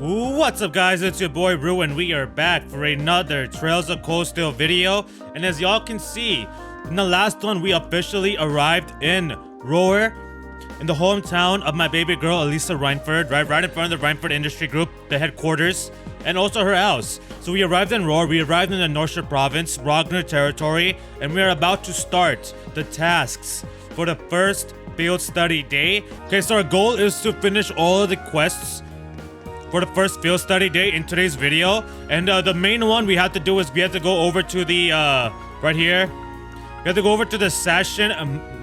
What's up guys, it's your boy Roer and we are back for another Trails of Cold Steel video. And as y'all can see, in the last one we officially arrived in Roer, in the hometown of my baby girl Elisa Reinford, right in front of the Reinford Industry Group, the headquarters, and also her house. So we arrived in Roer, we arrived in the Norcia province, Ragnar territory, and we are about to start the tasks for the first field study day. Okay, so our goal is to finish all of the quests for the first field study day in today's video. And the main one we have to do is we have to go over to the, right here. We have to go over to the Sachsen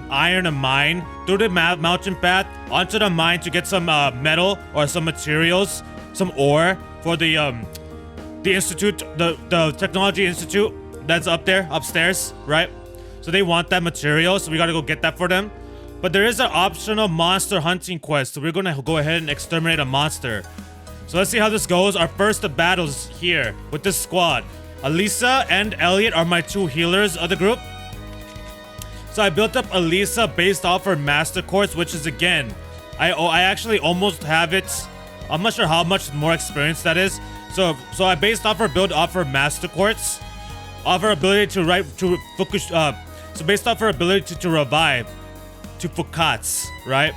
iron mine, through the mountain path, onto the mine to get some metal or some materials, some ore for the institute, the technology institute that's up there, upstairs, right? So they want that material, so we gotta go get that for them. But there is an optional monster hunting quest, so we're gonna go ahead and exterminate a monster. So let's see how this goes. Our first battles here with this squad. Elisa and Elliot are my two healers of the group. So I built up Elisa based off her master quartz, which is again, I actually almost have it. I'm not sure how much more experience that is. So I based off her build off her master quartz, off her ability to focus. So based off her ability to revive, to Fukats, right?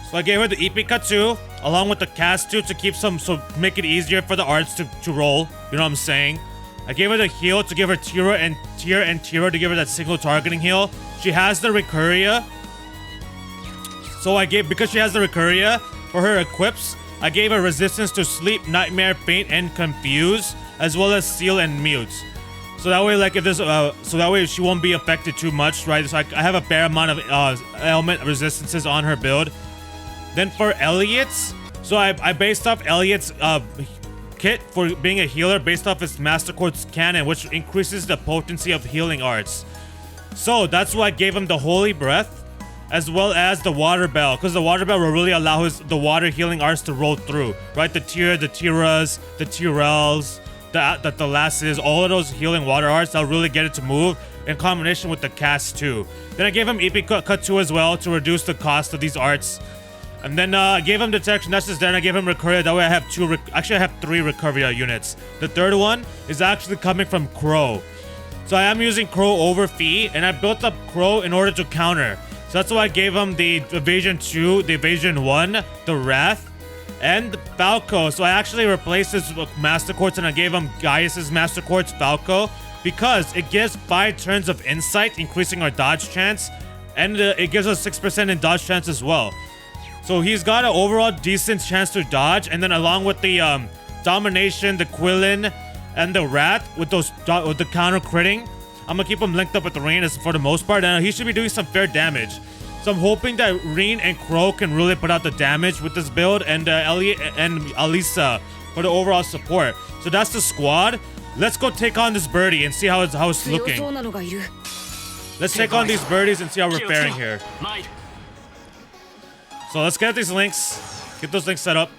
So I gave her the Ipika 2, along with the Cast 2 to keep so make it easier for the arts to roll. You know what I'm saying? I gave her the heal to give her Tira and Tira to give her that single targeting heal. She has the Recurria. So because she has the Recurria, for her equips, I gave her resistance to sleep, nightmare, faint, and confuse, as well as seal and mute. So that way, like if there's so that way she won't be affected too much, right? So I have a fair amount of element resistances on her build. Then for Elliot's, so I based off Elliot's kit for being a healer based off his Master Quartz cannon, which increases the potency of healing arts. So that's why I gave him the Holy Breath, as well as the Water Bell, because the Water Bell will really allow the water healing arts to roll through, right? The Tiras, the Tyrells, the Lasses, all of those healing water arts, that'll really get it to move in combination with the Cast 2. Then I gave him EP Cut 2 as well to reduce the cost of these arts. And then I gave him detection. That's just then I gave him Recurria. That way I have actually I have 3 Recurria units. The third one is actually coming from Crow. So I am using Crow over Fee, and I built up Crow in order to counter. So that's why I gave him the Evasion 2, the Evasion 1, the Wrath, and the Falco. So I actually replaced his Master Quartz and I gave him Gaius's Master Quartz Falco, because it gives 5 turns of Insight, increasing our dodge chance, and it gives us 6% in dodge chance as well. So he's got an overall decent chance to dodge, and then along with the Domination, the Quillin, and the Wrath with the counter critting, I'm gonna keep him linked up with the Rain for the most part, and he should be doing some fair damage. So I'm hoping that Rain and Crow can really put out the damage with this build, and Elliot and Elisa for the overall support. So that's the squad. Let's go take on this birdie and see how it's looking. Let's take on these birdies and see how we're faring here. So let's get these links. Get those links set up.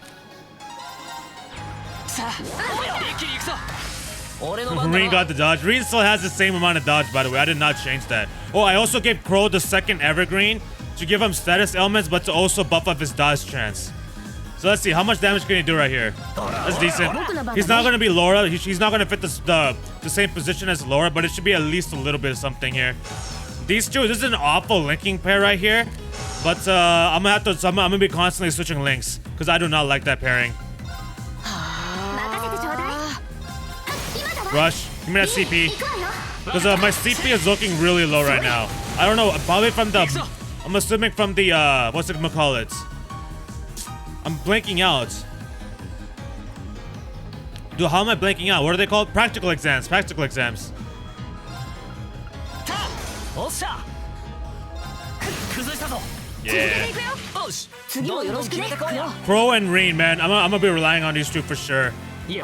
Reen got the dodge. Reen still has the same amount of dodge, by the way. I did not change that. Oh, I also gave Crow the second Evergreen to give him status elements, but to also buff up his dodge chance. So let's see, how much damage can he do right here? That's decent. He's not going to be Laura. He's not going to fit the same position as Laura, but it should be at least a little bit of something here. These two, this is an awful linking pair right here. But I'm gonna be constantly switching links because I do not like that pairing. Rush, give me that CP. Because my CP is looking really low right now. I don't know, probably from the, I'm assuming from the, what's it gonna call it? I'm blanking out. Dude, how am I blanking out? What are they called? Practical exams, practical exams. Yeah. Crow and Rain, man. I'm gonna be relying on these two for sure. We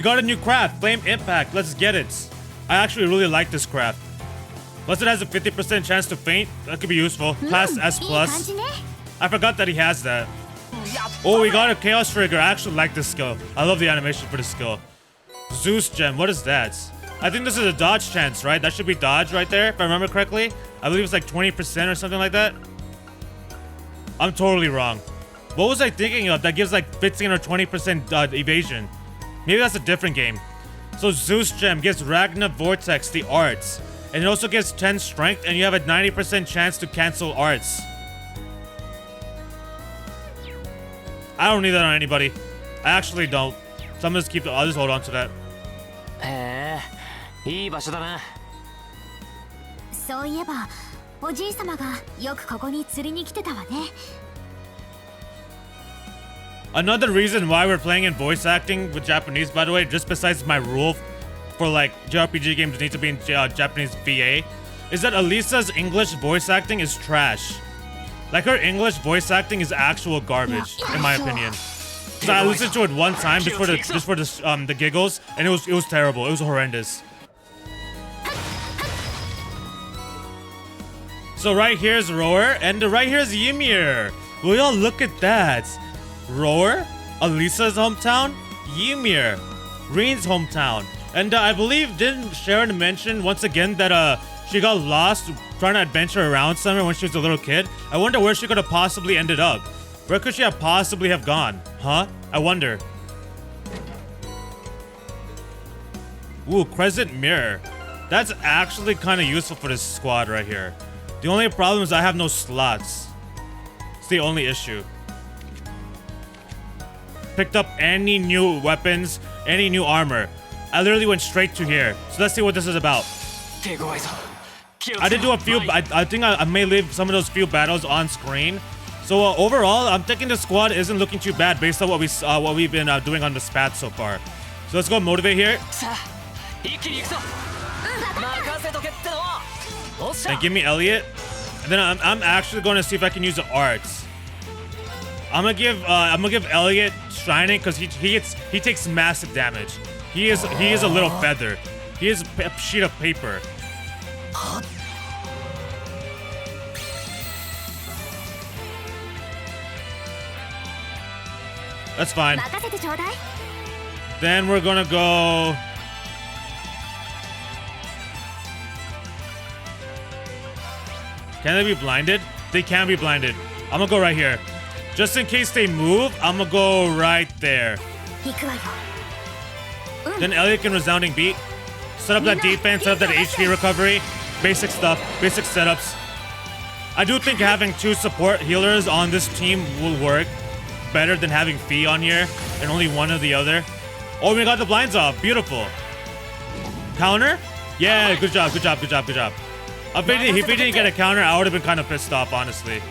got a new craft, Flame Impact. Let's get it. I actually really like this craft. Plus it has a 50% chance to faint. That could be useful. Class S+. I forgot that he has that. Oh, we got a Chaos Trigger. I actually like this skill. I love the animation for this skill. Zeus Gem. What is that? I think this is a dodge chance, right? That should be dodge right there, if I remember correctly. I believe it's like 20% or something like that. I'm totally wrong. What was I thinking of that gives like 15 or 20% evasion? Maybe that's a different game. So Zeus Gem gives Ragna Vortex the arts. And it also gives 10 strength, and you have a 90% chance to cancel arts. I don't need that on anybody. I actually don't. So I'm just I'll just hold on to that. いい場所だな。そういえば、おじいさまがよくここに釣りに来てたわね。Another reason why we're playing in voice acting with Japanese, by the way, just besides my rule for like JRPG games need to be in Japanese VA, is that Elisa's English voice acting is trash. Like her English voice acting is actual garbage, in my opinion. So I listened to it one time just for the giggles, and it was terrible. It was horrendous. So right here is Roer, and right here is Ymir. Will y'all look at that? Roer, Elisa's hometown, Ymir, Reen's hometown. And I believe, didn't Sharon mention once again that she got lost trying to adventure around somewhere when she was a little kid? I wonder where she could have possibly ended up. Where could she have possibly have gone? Huh? I wonder. Ooh, Crescent Mirror. That's actually kind of useful for this squad right here. The only problem is I have no slots. It's the only issue. Picked up any new weapons, any new armor. I literally went straight to here. So let's see what this is about. I did do a few. I think I may leave some of those few battles on screen. So overall, I'm thinking the squad isn't looking too bad based on what we've been doing on the spat so far. So let's go motivate here. And give me Elliot. And then I'm actually going to see if I can use the arts. I'm gonna give Elliot Shining because he takes massive damage. He is a little feather. He is a sheet of paper. That's fine. Then we're gonna go. Can they be blinded? They can be blinded. I'm gonna go right here. Just in case they move, I'm gonna go right there. Then Elliot can resounding beat. Set up that defense, set up that HP recovery. Basic stuff, basic setups. I do think having 2 support healers on this team will work better than having Fee on here and only one or the other. Oh, we got the blinds off. Beautiful. Counter? Yeah, good job, good job, good job, good job. If he didn't get a counter, I would have been kind of pissed off, honestly.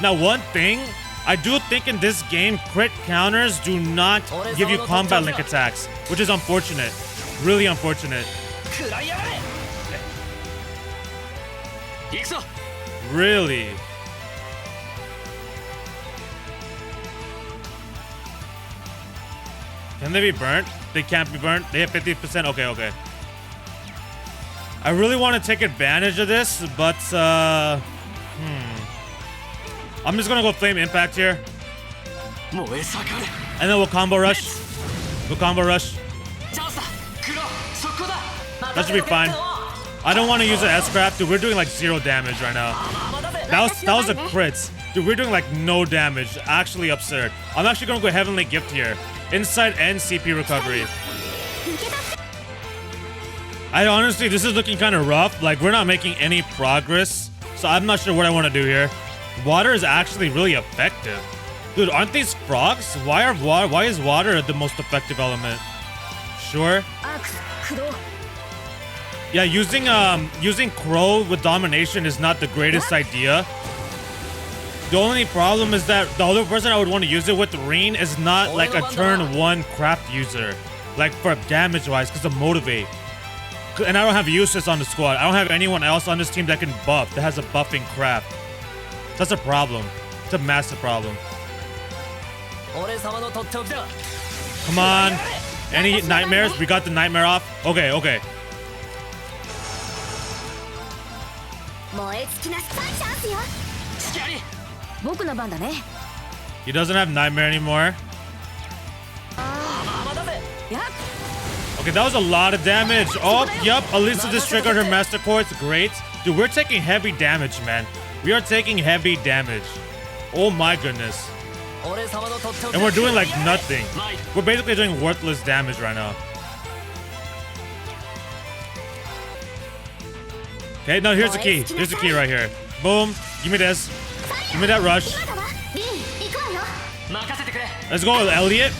Now, one thing, I do think in this game, crit counters do not give you combat link attacks, which is unfortunate. Really unfortunate. Really? Can they be burnt? They can't be burnt. They have 50%. Okay, okay. I really want to take advantage of this, but I'm just gonna go Flame Impact here. And then we'll combo rush. We'll combo rush. That should be fine. I don't want to use an S-Craft. Dude, we're doing like 0 damage right now. That was a crit. Dude, we're doing like no damage. Actually absurd. I'm actually gonna go Heavenly Gift here. Insight and CP recovery. I honestly, this is looking kind of rough. Like, we're not making any progress. So I'm not sure what I want to do here. Water is actually really effective. Dude, aren't these frogs? Why is water the most effective element? Sure. Yeah, using Crow with domination is not the greatest idea. The only problem is that the other person I would want to use it with, Reen, is not like a turn 1 craft user. Like for damage wise, because of motivate. And I don't have useless on the squad. I don't have anyone else on this team that can buff, that has a buffing craft. That's a problem. It's a massive problem. Come on. Any nightmares? We got the nightmare off. Okay, okay. He doesn't have nightmare anymore. Okay, that was a lot of damage. Oh, yep. Elisa just triggered her Master Quartz. Great. Dude, we're taking heavy damage, man. We are taking heavy damage. Oh my goodness. And we're doing like nothing. We're basically doing worthless damage right now. Okay, no, here's the key. Here's the key right here. Boom. Give me this. Give me that rush. Let's go with Elliot.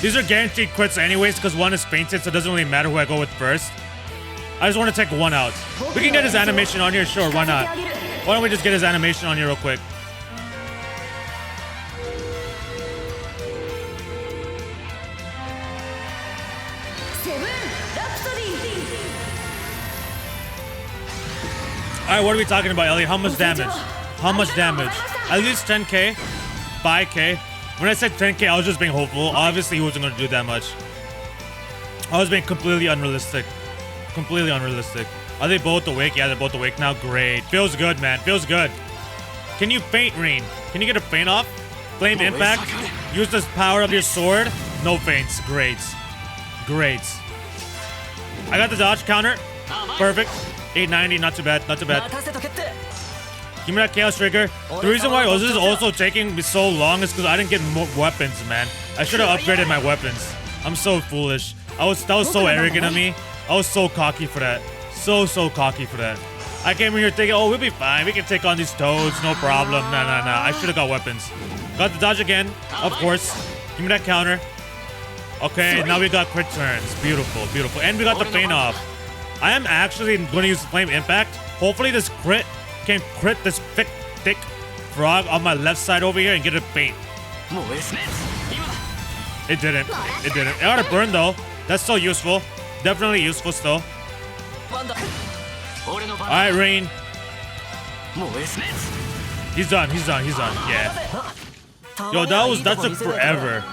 These are guaranteed crits anyways because one is fainted, so it doesn't really matter who I go with first. I just want to take one out. We can get his animation on here, sure, why not? Why don't we just get his animation on here real quick? Alright, what are we talking about, Elliot? How much damage? How much damage? At least 10k? 5k? When I said 10k, I was just being hopeful. Obviously, he wasn't going to do that much. I was being completely unrealistic. Completely unrealistic. Are they both awake? Yeah, they're both awake now. Great. Feels good, man. Feels good. Can you feint, Reen? Can you get a feint off? Flame impact? Use the power of your sword? No feints. Great. Great. I got the dodge counter. Perfect. 890. Not too bad. Not too bad. Give me that Chaos Trigger. The reason why this is also taking me so long is because I didn't get more weapons, man. I should have upgraded my weapons. I'm so foolish. That was so arrogant of me. I was so cocky for that. So cocky for that. I came in here thinking, oh, we'll be fine. We can take on these toads, no problem. Nah. I should have got weapons. Got the dodge again, of course. Give me that counter. Okay, now we got crit turns. Beautiful, beautiful. And we got the feint off. I am actually going to use Flame Impact. Hopefully this crit can crit this thick frog on my left side over here and get a feint. It didn't. It didn't. It got a burn though. That's so useful. Definitely useful still. Alright, Rain. He's done. Yeah. Yo, that took forever.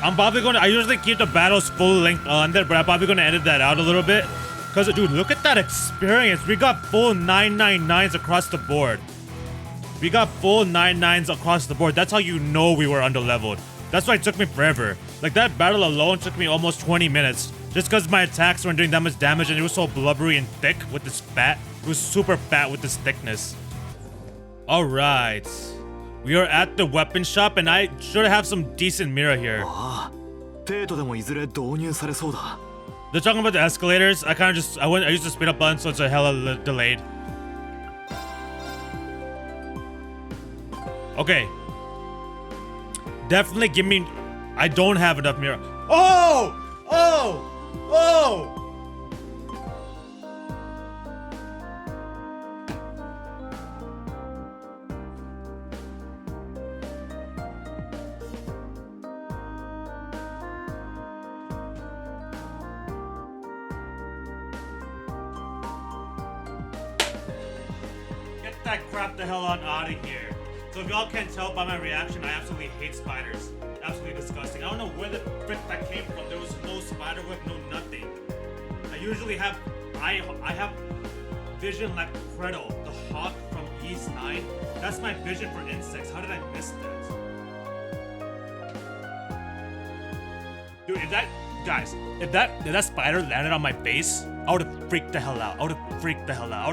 I'm probably gonna. I usually keep the battles full length on there, but I'm probably gonna edit that out a little bit. Cause dude, look at that experience. We got full 999s across the board. We got full 99s across the board. That's how you know we were underleveled. That's why it took me forever. Like that battle alone took me almost 20 minutes. Just because my attacks weren't doing that much damage and it was so blubbery and thick with this fat. It was super fat with this thickness. Alright. We are at the weapon shop and I should have some decent mirror here. They're talking about the escalators. I used the speed up button so it's a hella delayed. Okay. Definitely give me... I don't have enough mirror. Oh! Get that crap the hell on out of here. So if y'all can't tell by my reaction, I absolutely hate spiders. Absolutely disgusting. I don't know where the frick that came from. There was no spider web, no nothing. I usually have... I have vision like Credo, the hawk from East 9. That's my vision for insects. How did I miss that? Dude, if that spider landed on my face, I would have freaked the hell out. I would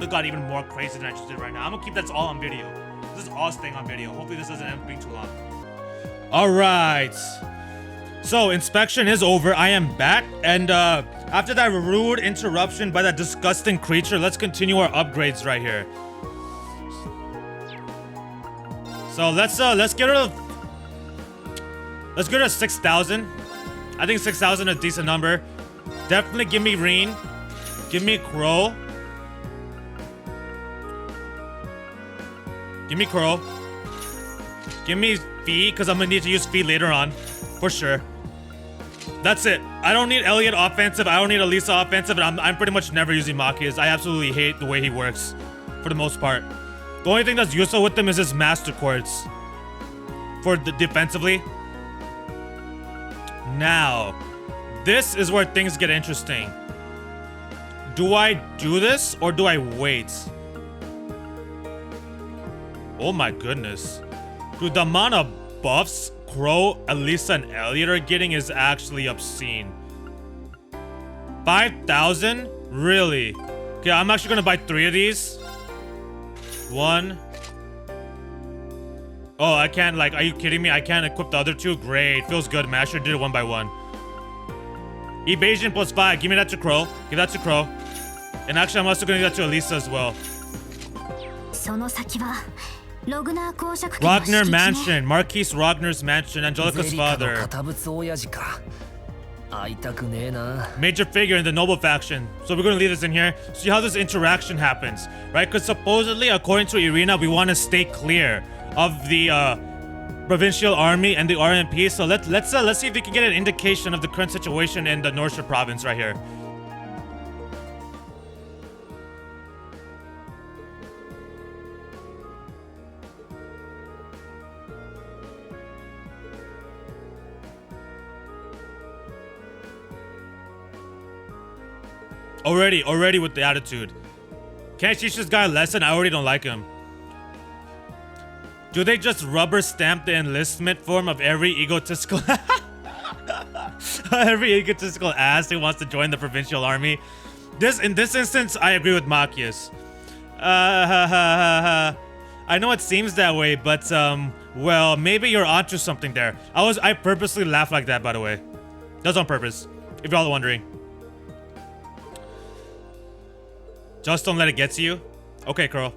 have got even more crazy than I just did right now. I'm gonna keep that all on video. This is all staying on video. Hopefully this doesn't end up being too long. Alright. So, inspection is over. I am back. And after that rude interruption by that disgusting creature, let's continue our upgrades right here. So let's get rid of 6,000. I think 6,000 is a decent number. Definitely give me Reen. Give me Crow. Give me Crow. Give me Fee, because I'm gonna need to use Fee later on. For sure. That's it. I don't need Elliot offensive. I don't need Elisa offensive. And I'm pretty much never using Maki's. I absolutely hate the way he works. For the most part. The only thing that's useful with him is his Master Quartz. For the defensively. Now. This is where things get interesting. Do I do this or do I wait? Oh my goodness. Dude, the amount of buffs Crow, Elisa, and Elliot are getting is actually obscene. 5,000? Really? Okay, I'm actually gonna buy 3 of these. 1. Oh, I can't, like, are you kidding me? I can't equip the other 2? Great. Feels good, man. I should have did it 1 by 1. Evasion plus 5. Give me that to Crow. Give that to Crow. And actually, I'm also gonna give that to Elisa as well. Ragnar Mansion. Marquis Ragnar's mansion. Angelica's father. Major figure in the noble faction. So we're gonna leave this in here. See how this interaction happens, right? Because supposedly, according to Irina, we want to stay clear of the provincial army and the RMP. So let's see if we can get an indication of the current situation in the Northshire province right here. Already with the attitude. Can't I teach this guy a lesson? I already don't like him. Do they just rubber stamp the enlistment form of every egotistical ass who wants to join the provincial army? In this instance, I agree with Machias. I know it seems that way, but well, maybe you're onto something there. I purposely laughed like that, by the way. That's on purpose, if y'all are wondering. Just don't let it get to you. Okay, Curl.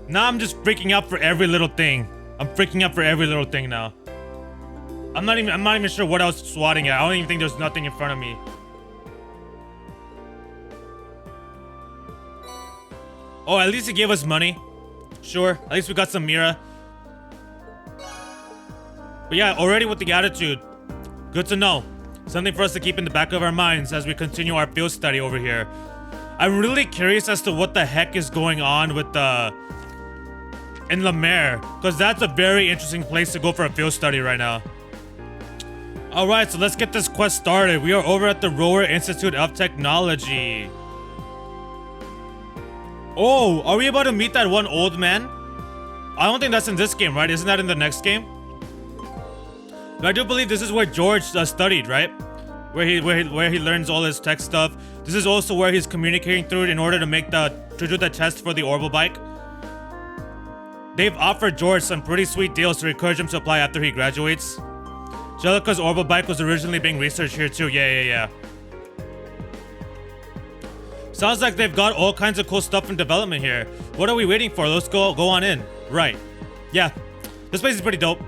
Now I'm just freaking out for every little thing. I'm freaking out for every little thing now. I'm not even sure what I was swatting at. I don't even think there's nothing in front of me. Oh, at least he gave us money. Sure, at least we got some Mira. But yeah, already with the attitude. Good to know. Something for us to keep in the back of our minds as we continue our field study over here. I'm really curious as to what the heck is going on with in La Mer, because that's a very interesting place to go for a field study right now. Alright, so let's get this quest started. We are over at the Roer Institute of Technology. Oh, are we about to meet that one old man? I don't think that's in this game, right? Isn't that in the next game? But I do believe this is where George studied, right? Where he learns all his tech stuff. This is also where he's communicating through it in order to do the test for the orbital bike. They've offered George some pretty sweet deals to encourage him to apply after he graduates. Jellica's orbital bike was originally being researched here too. Yeah. Sounds like they've got all kinds of cool stuff in development here. What are we waiting for? Let's go on in. Right. Yeah. This place is pretty dope.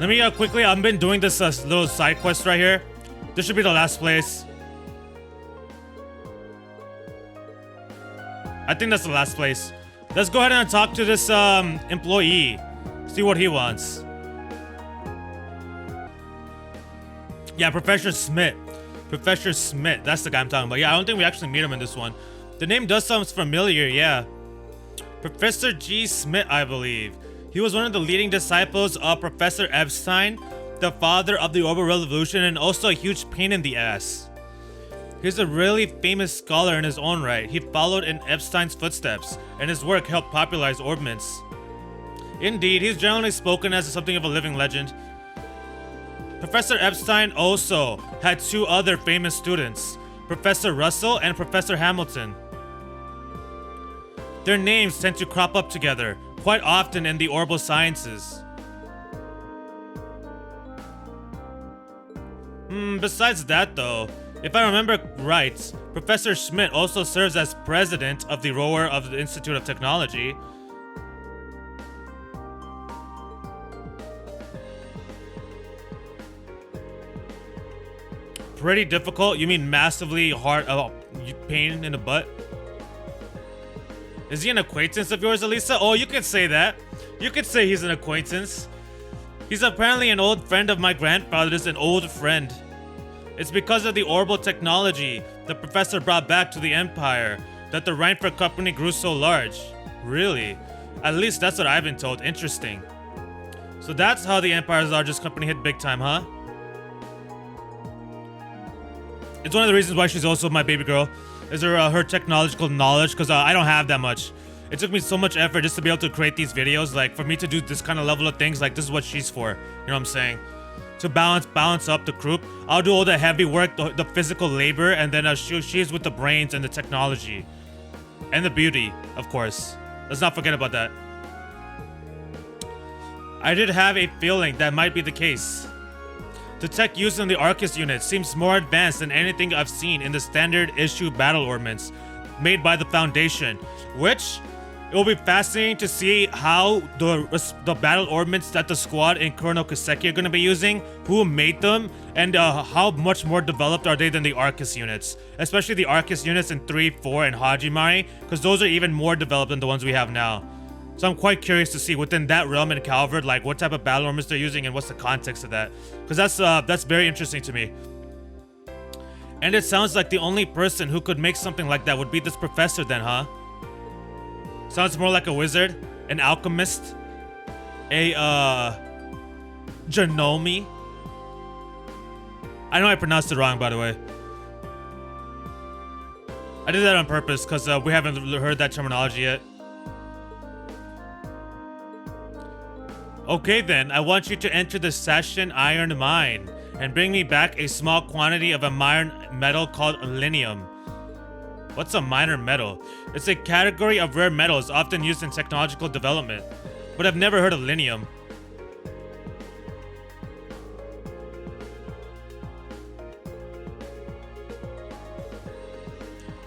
Let me quickly, I've been doing this little side quest right here. This should be the last place. I think that's the last place. Let's go ahead and talk to this employee. See what he wants. Yeah, Professor Smith. Professor Smith, that's the guy I'm talking about. Yeah, I don't think we actually meet him in this one. The name does sound familiar, yeah. Professor G. Smith, I believe. He was one of the leading disciples of Professor Epstein, the father of the orbital revolution, and also a huge pain in the ass. He's a really famous scholar in his own right. He followed in Epstein's footsteps, and his work helped popularize orbments. Indeed, he's generally spoken as something of a living legend. Professor Epstein also had 2 other famous students, Professor Russell and Professor Hamilton. Their names tend to crop up together quite often in the orbital sciences. Besides that though, if I remember right, Professor Schmidt also serves as president of the Roer of the Institute of Technology. Pretty difficult? You mean massively hard, pain in the butt? Is he an acquaintance of yours, Elisa? Oh, you could say that. You could say he's an acquaintance. He's apparently an old friend of my grandfather's, an old friend. It's because of the orbital technology the professor brought back to the Empire that the Reinford Company grew so large. Really? At least that's what I've been told. Interesting. So that's how the Empire's largest company hit big time, huh? It's one of the reasons why she's also my baby girl. Is her technological knowledge, because I don't have that much. It took me so much effort just to be able to create these videos. Like, for me to do this kind of level of things, like, this is what she's for. You know what I'm saying? To balance up the group. I'll do all the heavy work, the physical labor, and then she's with the brains and the technology. And the beauty, of course. Let's not forget about that. I did have a feeling that might be the case. The tech used in the Arcus unit seems more advanced than anything I've seen in the standard issue battle orbments made by the Foundation, which it will be fascinating to see how the battle orbments that the squad and Colonel Kaseki are going to be using, who made them, and how much more developed are they than the Arcus units, especially the Arcus units in 3, 4, and Hajimari, because those are even more developed than the ones we have now. So I'm quite curious to see within that realm in Calvert, like what type of battle orbments they're using and what's the context of that, because that's very interesting to me. And it sounds like the only person who could make something like that would be this professor then, huh? Sounds more like a wizard, an alchemist, a Genomi. I know I pronounced it wrong, by the way. I did that on purpose because we haven't heard that terminology yet. Okay then, I want you to enter the Sachsen iron mine and bring me back a small quantity of a minor metal called linium. What's a minor metal? It's a category of rare metals often used in technological development, but I've never heard of linium.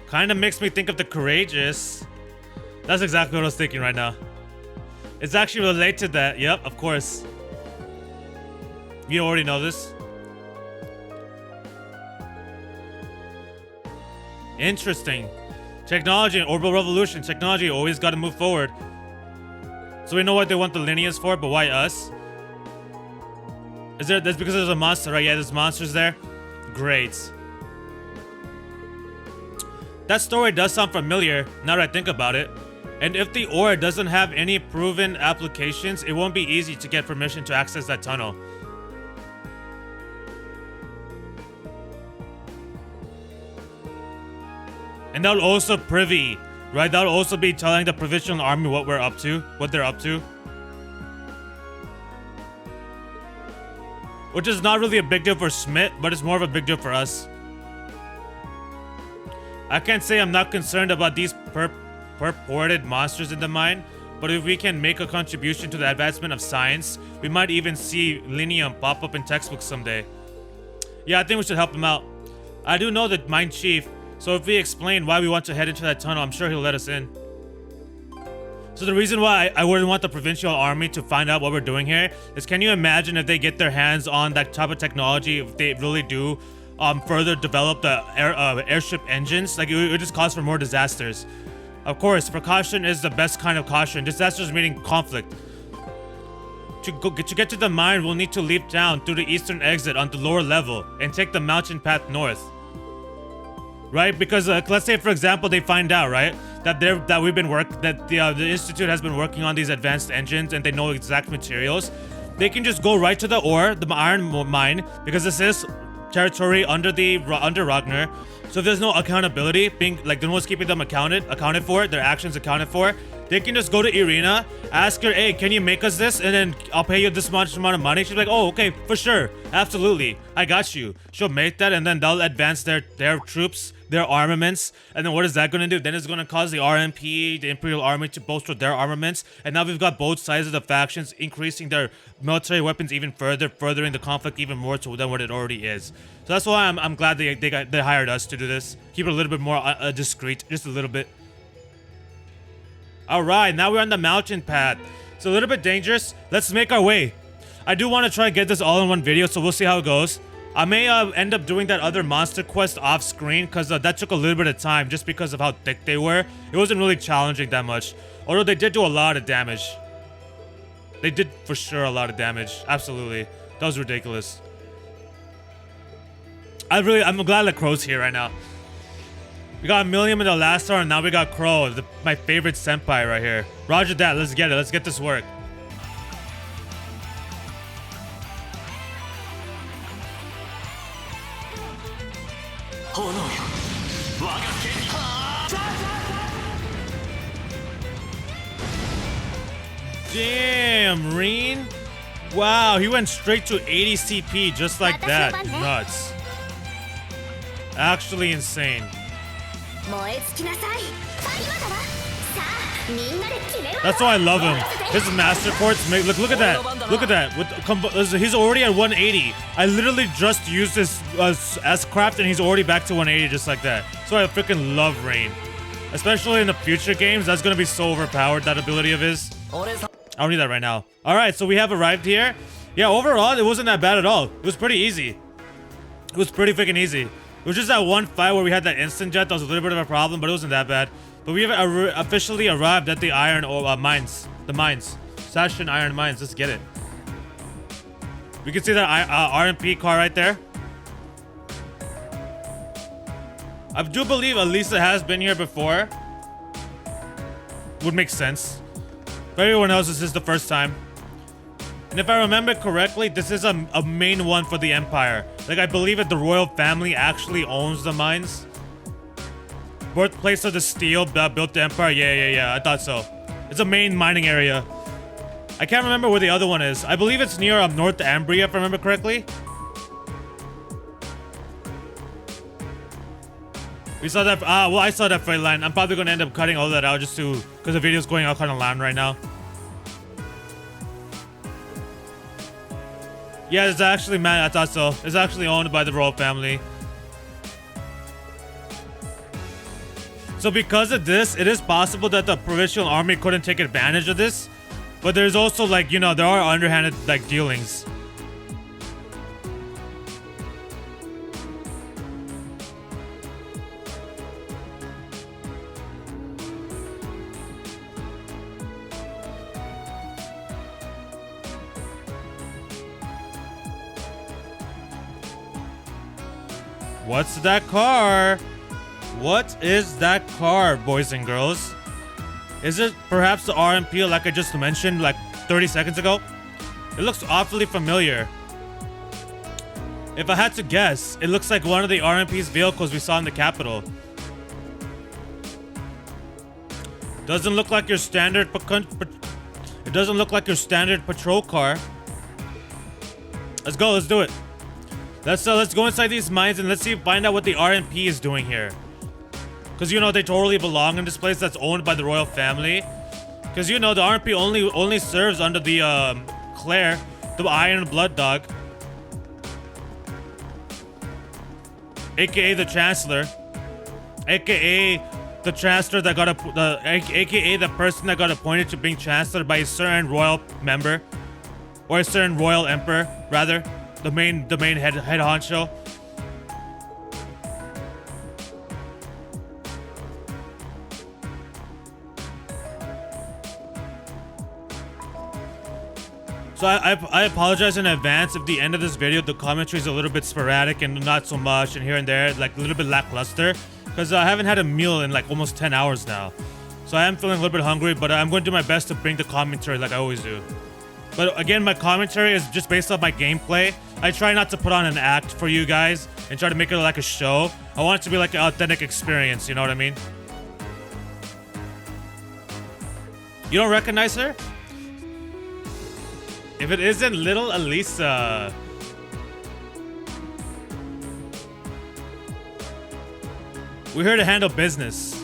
Kinda makes me think of the Courageous. That's exactly what I was thinking right now. It's actually related to that. Yep, of course. You already know this. Interesting. Technology and orbital revolution. Technology always got to move forward. So we know what they want the linears for, but why us? That's because there's a monster, right? Yeah, there's monsters there. Great. That story does sound familiar, now that I think about it. And if the ore doesn't have any proven applications, it won't be easy to get permission to access that tunnel. And that would also privy, right? That would also be telling the provincial army what we're up to, what they're up to. Which is not really a big deal for Schmidt, but it's more of a big deal for us. I can't say I'm not concerned about these purported monsters in the mine, but if we can make a contribution to the advancement of science, we might even see linium pop up in textbooks someday. Yeah, I think we should help him out. I do know the mine chief, so if we explain why we want to head into that tunnel, I'm sure he'll let us in. So the reason why I wouldn't want the provincial army to find out what we're doing here is, can you imagine if they get their hands on that type of technology, if they really do further develop the airship engines? Like, it would just cause for more disasters. Of course, precaution is the best kind of caution. Disasters meaning conflict. To get to the mine, we'll need to leap down through the eastern exit on the lower level and take the mountain path north. Right? Because let's say, for example, they find out, right, that the institute has been working on these advanced engines and they know exact materials. They can just go right to the ore, the iron mine, because this is territory under Ragnar. So if there's no accountability, being like, no one's keeping them accounted for, their actions accounted for, they can just go to Irina, ask her, hey, can you make us this? And then I'll pay you this much amount of money. She's like, oh, okay, for sure. Absolutely. I got you. She'll make that, and then they'll advance their troops, their armaments. And then what is that going to do? Then it's going to cause the RMP, the Imperial Army, to bolster their armaments. And now we've got both sides of the factions increasing their military weapons even further, furthering the conflict even more than what it already is. So that's why I'm glad they hired us to do this. Keep it a little bit more discreet, just a little bit. Alright, now we're on the mountain path. It's a little bit dangerous. Let's make our way. I do want to try to get this all in one video, so we'll see how it goes. I may end up doing that other monster quest off screen, because that took a little bit of time just because of how thick they were. It wasn't really challenging that much. Although they did do a lot of damage. They did for sure a lot of damage. Absolutely. That was ridiculous. I'm glad that Crow's here right now. We got Millium in the last hour, and now we got Crow, my favorite senpai right here. Roger that, let's get it. Let's get this work. Damn, Reen. Wow, he went straight to 80 CP just like that. Nuts. Actually insane. That's why I love him. His master ports make look at that. Look at that. He's already at 180. I literally just used this as craft and he's already back to 180 just like that. So I freaking love Rain. Especially in the future games, that's gonna be so overpowered, that ability of his. I don't need that right now. Alright, so we have arrived here. Yeah, overall, it wasn't that bad at all. It was pretty easy. It was pretty freaking easy. It was just that one fight where we had that instant jet that was a little bit of a problem, but it wasn't that bad. But we have officially arrived at the iron mines. The mines. Sachsen iron mines. Let's get it. We can see that RMP car right there. I do believe Elisa has been here before. Would make sense. For everyone else, this is the first time. And if I remember correctly, this is a main one for the Empire. Like, I believe that the royal family actually owns the mines. Birthplace of the steel that built the Empire. Yeah. I thought so. It's a main mining area. I can't remember where the other one is. I believe it's near North Ambria, if I remember correctly. We saw that. Well, I saw that freight line. I'm probably going to end up cutting all that out just to, because the video's going out kind of loud right now. Yeah, it's actually, man, I thought so. It's actually owned by the royal family. So because of this, it is possible that the provincial army couldn't take advantage of this. But there's also, like, you know, there are underhanded, like, dealings. What's that car? What is that car, boys and girls? Is it perhaps the RMP like I just mentioned like 30 seconds ago? It looks awfully familiar. If I had to guess, it looks like one of the RMP's vehicles we saw in the capital. Doesn't look like your standard it doesn't look like your standard patrol car. Let's go, let's do it. Let's go inside these mines and let's find out what the RMP is doing here. Because, you know, they totally belong in this place that's owned by the royal family. Because, you know, the RMP only serves under the Claire, the Iron Blood Dog, aka the Chancellor, aka the Chancellor that got aka the person that got appointed to being Chancellor by a certain royal member, or a certain royal emperor, rather. The main head honcho. So I apologize in advance if the end of this video the commentary is a little bit sporadic and not so much and here and there, like a little bit lackluster, because I haven't had a meal in like almost 10 hours now. So I am feeling a little bit hungry, but I'm going to do my best to bring the commentary like I always do. But again, my commentary is just based off my gameplay. I try not to put on an act for you guys and try to make it like a show. I want it to be like an authentic experience, you know what I mean? You don't recognize her? If it isn't little Elisa. We're here to handle business.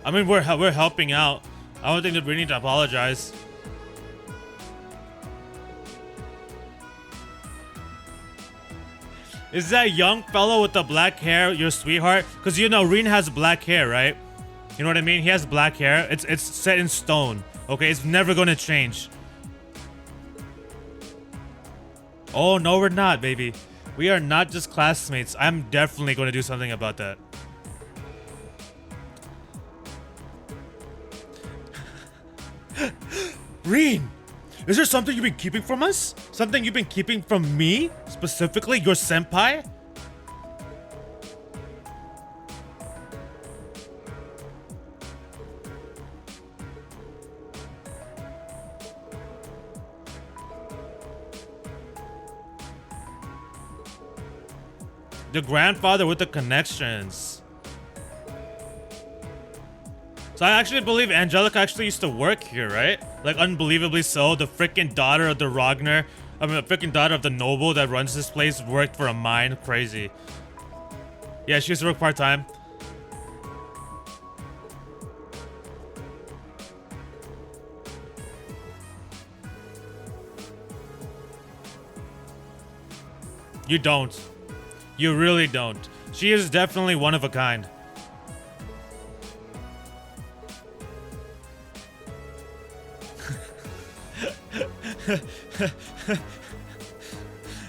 I mean, we're helping out. I don't think that we need to apologize. Is that young fellow with the black hair your sweetheart? Because, you know, Reen has black hair, right? You know what I mean? He has black hair. It's set in stone. Okay, it's never gonna change. Oh, no, we're not, baby. We are not just classmates. I'm definitely gonna do something about that. Reen, is there something you've been keeping from us? Something you've been keeping from me? Specifically, your senpai? The grandfather with the connections. So I actually believe Angelica actually used to work here, right? Like, unbelievably so. The freaking daughter of the Ragnar, I mean, the freaking daughter of the noble that runs this place worked for a mine. Crazy. Yeah, she used to work part-time. You don't. You really don't. She is definitely one of a kind.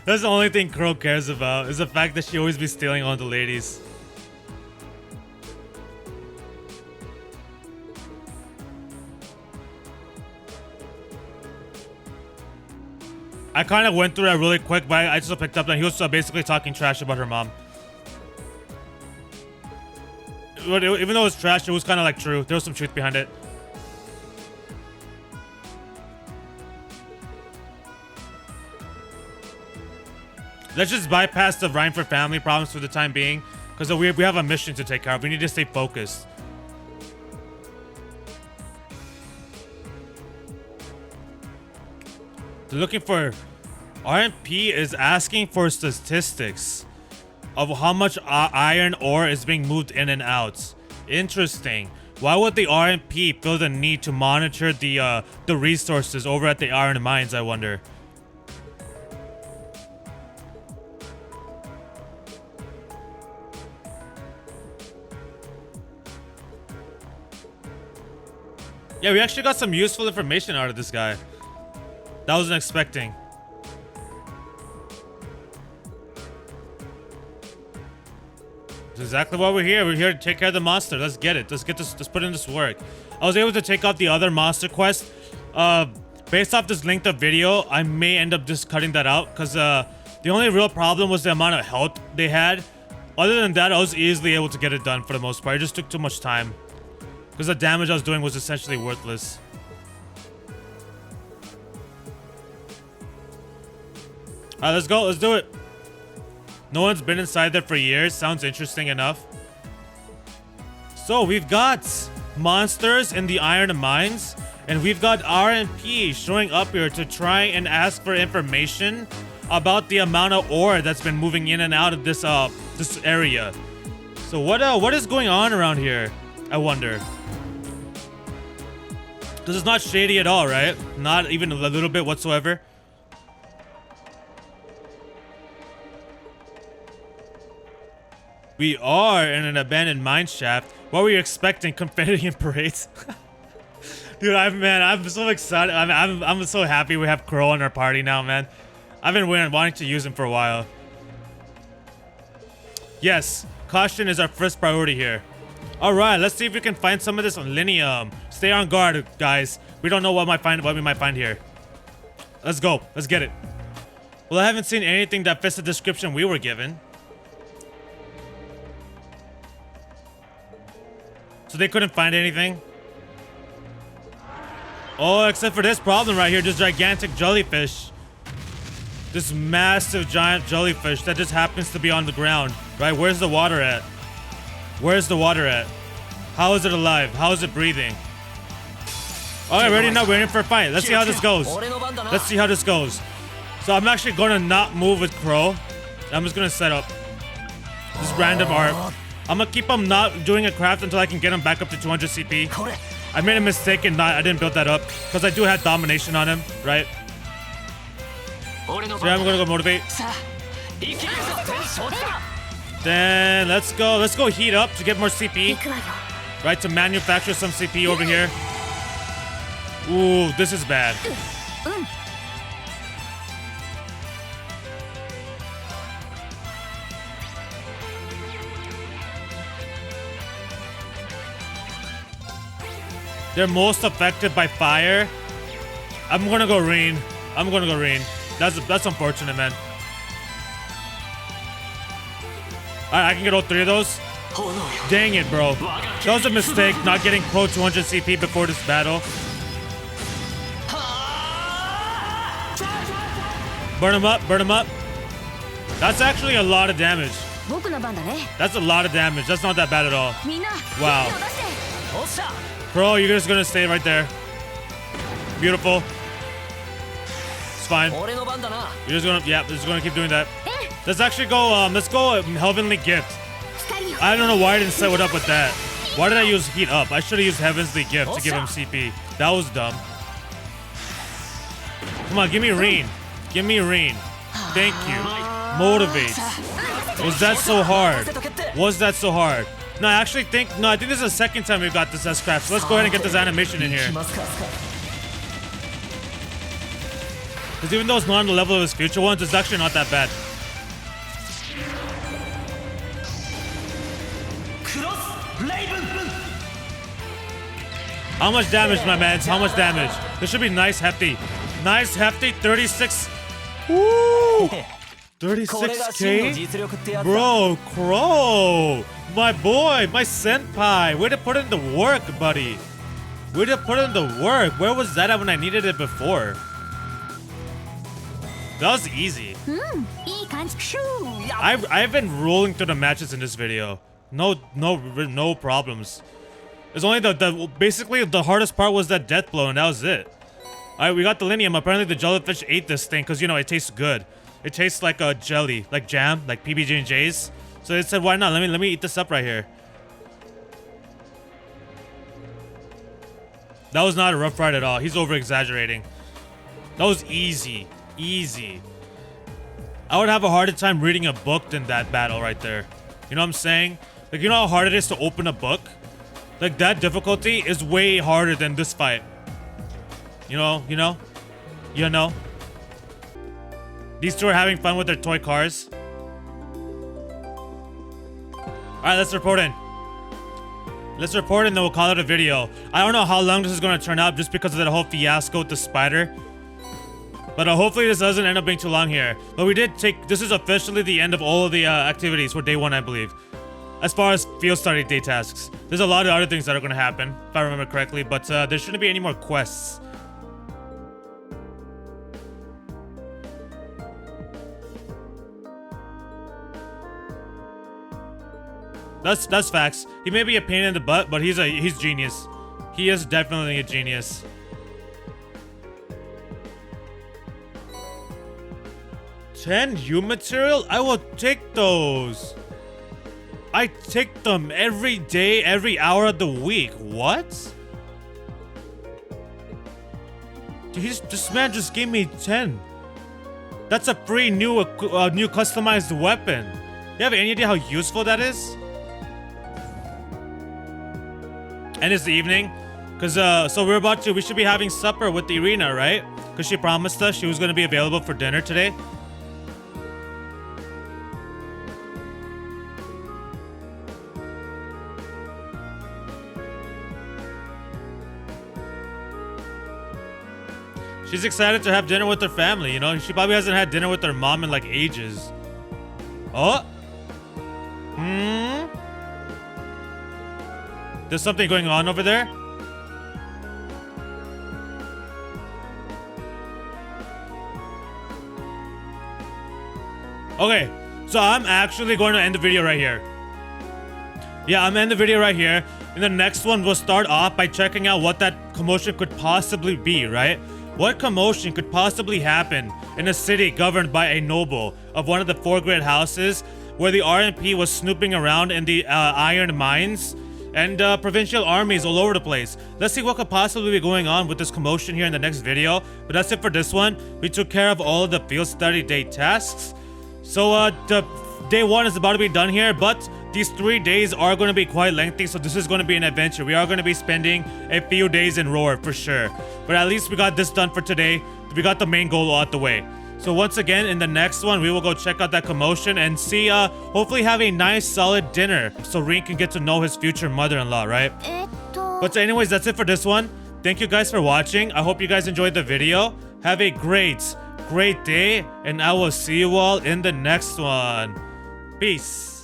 That's the only thing Crow cares about, is the fact that she always be stealing all the ladies. I kind of went through that really quick, but I just picked up that he was basically talking trash about her mom. Even though it was trash, it was kind of like true. There was some truth behind it. Let's just bypass the Reinford family problems for the time being, because we have a mission to take care of. We need to stay focused. They're looking for... RMP is asking for statistics of how much iron ore is being moved in and out. Interesting. Why would the RMP feel the need to monitor the resources over at the iron mines, I wonder? Yeah, we actually got some useful information out of this guy. That I wasn't expecting. That's exactly why we're here. We're here to take care of the monster. Let's get it. Let's get this. Let's put in this work. I was able to take out the other monster quest. Based off this length of video, I may end up just cutting that out, because the only real problem was the amount of health they had. Other than that, I was easily able to get it done for the most part. It just took too much time, because the damage I was doing was essentially worthless. Alright, let's go. Let's do it. No one's been inside there for years. Sounds interesting enough. So we've got monsters in the iron mines, and we've got RMP showing up here to try and ask for information about the amount of ore that's been moving in and out of this this area. So what is going on around here, I wonder? This is not shady at all, right? Not even a little bit whatsoever. We are in an abandoned mine shaft. What were you expecting? Confetti and parades? Dude, I'm so excited. I'm so happy we have Crow in our party now, man. I've been wanting to use him for a while. Yes, caution is our first priority here. All right, let's see if we can find some of this linium. Stay on guard, guys. We don't know what we might find here. Let's go. Let's get it. Well, I haven't seen anything that fits the description we were given. So they couldn't find anything? Oh, except for this problem right here. This gigantic jellyfish. This massive giant jellyfish that just happens to be on the ground. Right? Where's the water at? Where's the water at? How is it alive? How is it breathing? Alright, ready now. We're in for a fight. Let's see how this goes. Let's see how this goes. So I'm actually gonna not move with Crow. I'm just gonna set up this random art. I'm gonna keep him not doing a craft until I can get him back up to 200 CP. I made a mistake and I didn't build that up, because I do have domination on him, right? So yeah, I'm gonna go motivate. Then let's go heat up to get more CP. Right, to manufacture some CP over here. Ooh, this is bad. They're most affected by fire. I'm gonna go rain. I'm gonna go rain. That's unfortunate, man. Alright, I can get all three of those. Dang it, bro. That was a mistake, not getting Crow 200 CP before this battle. Burn him up, burn him up. That's actually a lot of damage. 僕の番だね。 That's a lot of damage. That's not that bad at all. みんな Wow. 手を出して。おっしゃ Bro, you're just gonna stay right there. Beautiful. It's fine. 俺の番だな You're just gonna keep doing that. Let's actually go, let's go Heavenly Gift. 光を I don't know why I didn't set it up with that. Why did I use Heat Up? I should have used Heavenly Gift to give him CP. That was dumb. Come on, give me Rain. Give me Rain. Thank you. Motivate. Was that so hard? Was that so hard? No, I think this is the second time we've got this S-Craft. So let's go ahead and get this animation in here. 来ますかすか Because even though it's not on the level of his future ones, it's actually not that bad. クロスレイブン How much damage, my man? How much damage? This should be nice, hefty. Nice, hefty, 36. Woo! これが真の 36k? 実力ってやつだ Bro, Crow! My boy, my senpai! Way to put in the work, buddy! Way to put in the work! Where was that at when I needed it before? That was easy. いい感じ。シュー。 I've been rolling through the matches in this video. No problems. It's only basically the hardest part was that death blow, and that was it. Alright, we got the Linium. Apparently the jellyfish ate this thing because, you know, it tastes good. It tastes like a jelly, like jam, like PB&J's. So it said, why not? Let me eat this up right here. That was not a rough ride at all. He's over exaggerating. That was easy. Easy. I would have a harder time reading a book than that battle right there. You know what I'm saying? Like, you know how hard it is to open a book? Like, that difficulty is way harder than this fight. You know? These two are having fun with their toy cars. Alright, let's report in. Let's report and then we'll call it a video. I don't know how long this is going to turn out just because of that whole fiasco with the spider. But hopefully this doesn't end up being too long here. But we did take... This is officially the end of all of the activities for day 1, I believe. As far as field study day tasks. There's a lot of other things that are going to happen, if I remember correctly. But there shouldn't be any more quests. That's facts. He may be a pain in the butt, but he's genius. He is definitely a genius. $10 U material? I will take those. I take them every day, every hour of the week. What? Dude, this man just gave me 10. That's a free new customized weapon. You have any idea how useful that is? And it's the evening, cause so we should be having supper with Irina, right? Cause she promised us she was gonna be available for dinner today. She's excited to have dinner with her family, you know? She probably hasn't had dinner with her mom in like ages. Oh? There's something going on over there? Okay, so I'm actually going to end the video right here. Yeah, I'm ending the video right here. In the next one, we'll start off by checking out what that commotion could possibly be, right? What commotion could possibly happen in a city governed by a noble of one of the 4 great houses where the RNP was snooping around in the iron mines and provincial armies all over the place. Let's see what could possibly be going on with this commotion here in the next video. But that's it for this one. We took care of all of the field study day tasks. So the day 1 is about to be done here, but these 3 days are going to be quite lengthy, so this is going to be an adventure. We are going to be spending a few days in Roer for sure. But at least we got this done for today. We got the main goal out the way. So once again, in the next one, we will go check out that commotion and see, hopefully have a nice solid dinner so Rin can get to know his future mother-in-law, right? But anyways, that's it for this one. Thank you guys for watching. I hope you guys enjoyed the video. Have a great day, and I will see you all in the next one. Peace.